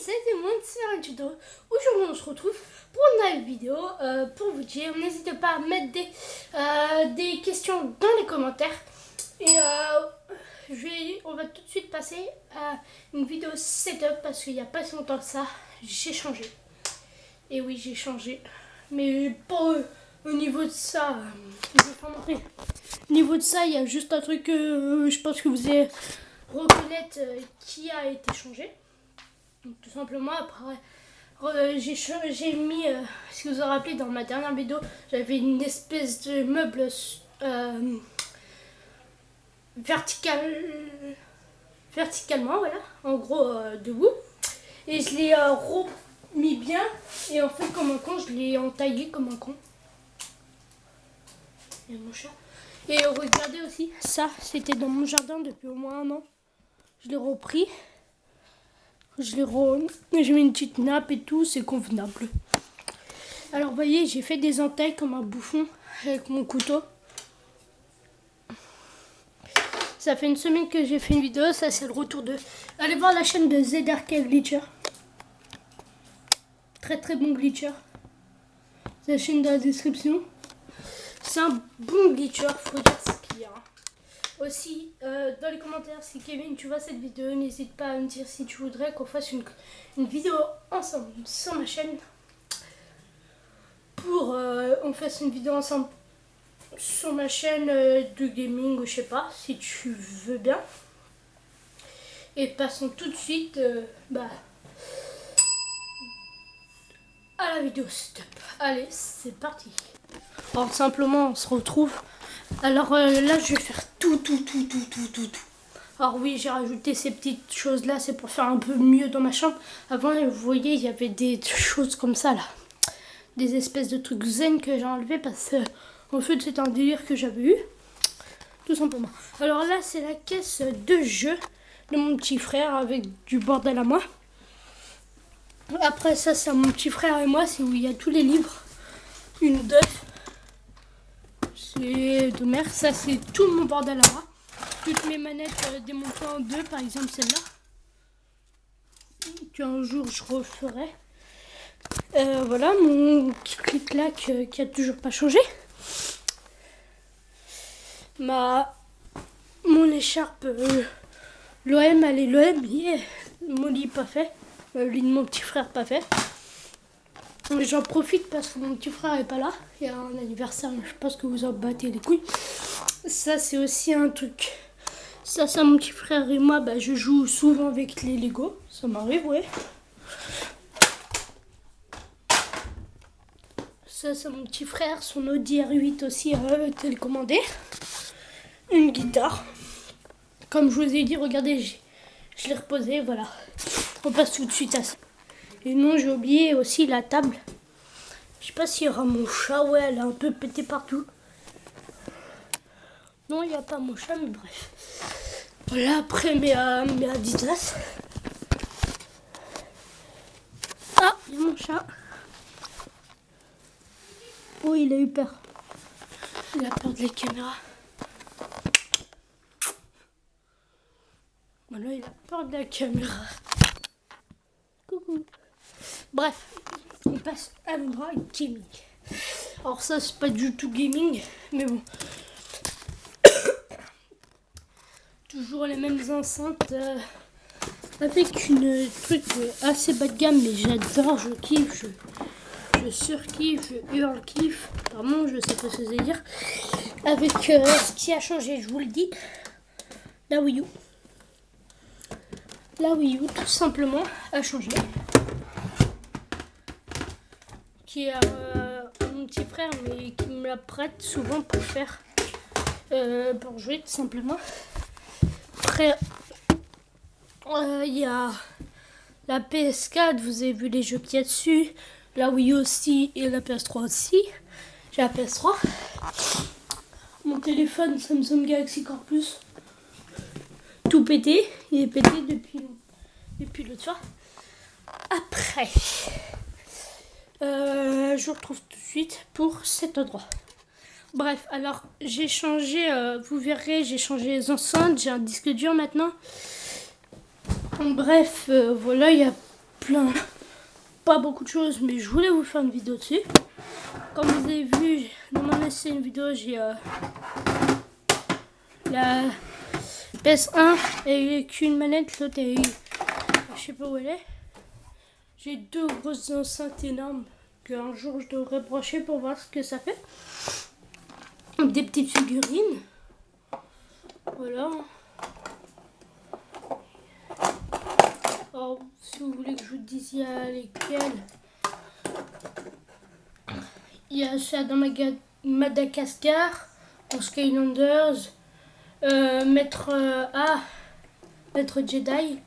salut tout le monde, c'est un tuto. Aujourd'hui on se retrouve pour une nouvelle vidéo pour vous dire, n'hésitez pas à mettre des questions dans les commentaires. Et on va tout de suite passer à une vidéo setup parce qu'il n'y a pas si longtemps que ça, j'ai changé. Et oui, j'ai changé. Mais pas au niveau de ça, je vais pas montrer. Au niveau de ça, il y a juste un truc que je pense que vous allez reconnaître qui a été changé. Donc, tout simplement, après, j'ai mis, si vous vous rappelez, dans ma dernière vidéo, j'avais une espèce de meuble verticalement, voilà, en gros, debout. Et je l'ai remis bien, et en fait, comme un con, je l'ai entaillé comme un con. Et mon chat. Et regardez aussi, ça, c'était dans mon jardin depuis au moins 1 an. Je l'ai repris. J'ai mis une petite nappe et tout, c'est convenable. Alors, vous voyez, j'ai fait des entailles comme un bouffon avec mon couteau. Ça fait 1 semaine que j'ai fait une vidéo, ça c'est le retour de... Allez voir la chaîne de ZRK Glitcher. Très très bon glitcher. C'est la chaîne dans la description. C'est un bon glitcher, faut dire ce qu'il y a. Aussi, dans les commentaires, si Kevin, tu vois cette vidéo, n'hésite pas à me dire si tu voudrais qu'on fasse une vidéo ensemble sur ma chaîne. Pour on fasse une vidéo ensemble sur ma chaîne de gaming ou je sais pas, si tu veux bien. Et passons tout de suite à la vidéo setup. Allez, c'est parti. Alors simplement, on se retrouve. Alors là, je vais faire tout. Alors oui, j'ai rajouté ces petites choses là, c'est pour faire un peu mieux dans ma chambre. Avant, vous voyez, il y avait des choses comme ça là. Des espèces de trucs zen que j'ai enlevé parce que en fait, c'est un délire que j'avais eu. Tout simplement. Alors là, c'est la caisse de jeu de mon petit frère avec du bordel à moi. Après ça, c'est mon petit frère et moi, c'est où il y a tous les livres. Une d'œuf. C'est de mer, ça c'est tout mon bordel à moi. Toutes mes manettes démontées en 2, par exemple celle-là. Qu'un jour je referai. Voilà mon petit clic-clac qui a toujours pas changé. Mon écharpe, l'OM, elle est l'OM, mon lit pas fait. Le lit de mon petit frère pas fait. J'en profite parce que mon petit frère est pas là. Il y a un anniversaire, je pense que vous en battez les couilles. Ça, c'est aussi un truc. Ça, mon petit frère et moi, je joue souvent avec les Lego. Ça m'arrive, ouais. Ça, c'est mon petit frère, son Audi R8 aussi télécommandé. Une guitare. Comme je vous ai dit, regardez, je l'ai reposé, voilà. On passe tout de suite à ça. Et non, j'ai oublié aussi la table. Je sais pas s'il y aura mon chat. Ouais, elle est un peu pétée partout. Non, il n'y a pas mon chat, mais bref. Voilà, après mes Adidas. Ah, il y a mon chat. Oh, il a eu peur. Il a peur de la caméra. Voilà, il a peur de la caméra. Coucou. Bref, on passe à l'endroit gaming. Alors ça, c'est pas du tout gaming, mais bon. Toujours les mêmes enceintes avec une truc assez bas de gamme, mais j'adore, je kiffe, je surkiffe, je hurle kiffe. Pardon, je sais pas ce que c'est dire. Avec ce qui a changé, je vous le dis, la Wii U. La Wii U, tout simplement, a changé. Qui est mon petit frère, mais qui me la prête souvent pour faire, pour jouer tout simplement. Après, il y a la PS4, vous avez vu les jeux qu'il y a dessus, la Wii aussi et la PS3 aussi. J'ai la PS3. Mon téléphone Samsung Galaxy Core Plus, tout pété, il est pété depuis l'autre soir. Après, je vous retrouve tout de suite pour cet endroit. Bref, alors j'ai changé, vous verrez, j'ai changé les enceintes, j'ai un disque dur maintenant. Bref, voilà, il y a pas beaucoup de choses, mais je voulais vous faire une vidéo dessus. Comme vous avez vu dans mon ancienne vidéo, j'ai la PS1 et qu'une manette, l'autre je sais pas où elle est. J'ai 2 grosses enceintes énormes qu'un jour je devrais brancher pour voir ce que ça fait. Des petites figurines. Voilà. Alors, si vous voulez que je vous dise lesquelles, il y a ça dans Madagascar, en Skylanders, Maître Jedi,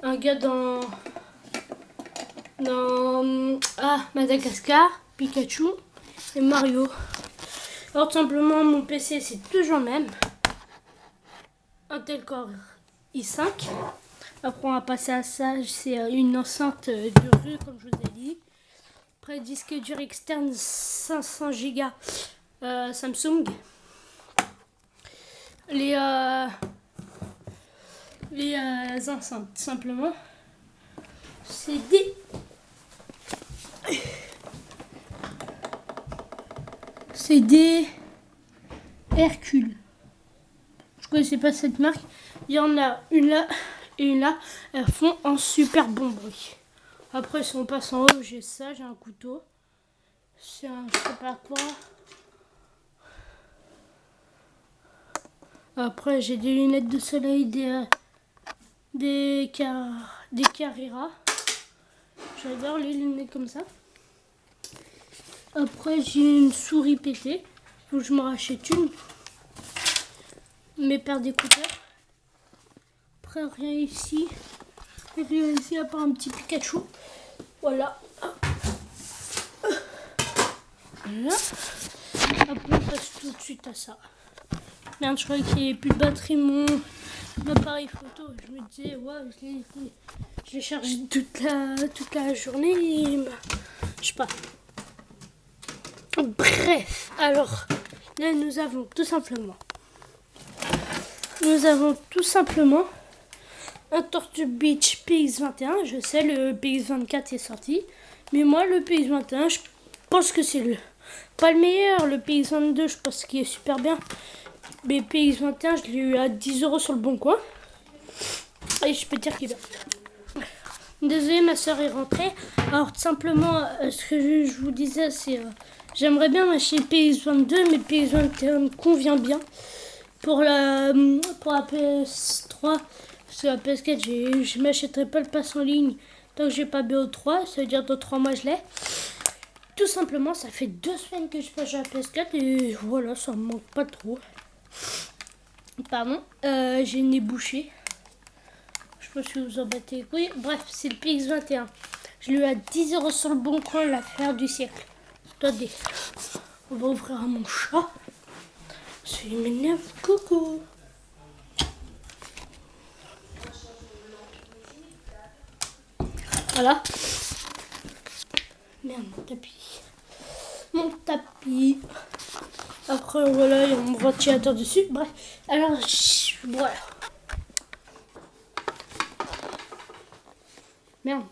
un gars dans Madagascar, Pikachu et Mario. Alors tout simplement mon PC c'est toujours le même, Intel Core i5. Après on va passer à ça, c'est une enceinte de rue comme je vous ai dit. Après disque dur externe 500 Go Samsung. Les enceintes simplement c'est des Hercule. Je connaissais pas cette marque. Il y en a une là et une là. Elles font un super bon bruit. Après si on passe en haut, j'ai ça, j'ai un couteau. C'est un je sais pas quoi. Après j'ai des lunettes de soleil, des Carrera. J'adore les lunettes comme ça. Après j'ai une souris pétée. Faut que je m'en rachète une. Mes paires d'écouteurs. Après rien ici. Rien ici à part un petit Pikachu. Voilà. Voilà. Après on passe tout de suite à ça. Merde, je croyais qu'il n'y avait plus de batterie mon appareil photo. Je me disais ouais, je l'ai chargé toute la journée et je sais pas. Bref, alors là nous avons tout simplement un Tortue Beach PX21. Je sais, le PX24 est sorti, mais moi le PX21 je pense que c'est pas le meilleur. Le PX22 je pense qu'il est super bien, mais PX21 je l'ai eu à 10 € sur le bon coin et je peux dire qu'il est bien. Désolée, ma soeur est rentrée. Alors tout simplement ce que je vous disais c'est j'aimerais bien m'acheter PX22, mais PX21 me convient bien pour la PS3. Parce que la PS4, je m'achèterai pas le pass en ligne tant que j'ai pas BO3. Ça veut dire dans 3 mois je l'ai. Tout simplement, ça fait 2 semaines que je passe à la PS4 et voilà, ça me manque pas trop. Pardon, j'ai le nez bouché. Je pense que vous en battez les couilles. Bref, c'est le PX21. Je l'ai eu à 10 € sur le bon coin, l'affaire du siècle. Attendez, on va ouvrir à mon chat. C'est m'énerve, coucou. Voilà. Merde, mon tapis. Après voilà, il y a mon ventilateur dessus. Bref, alors voilà. Merde.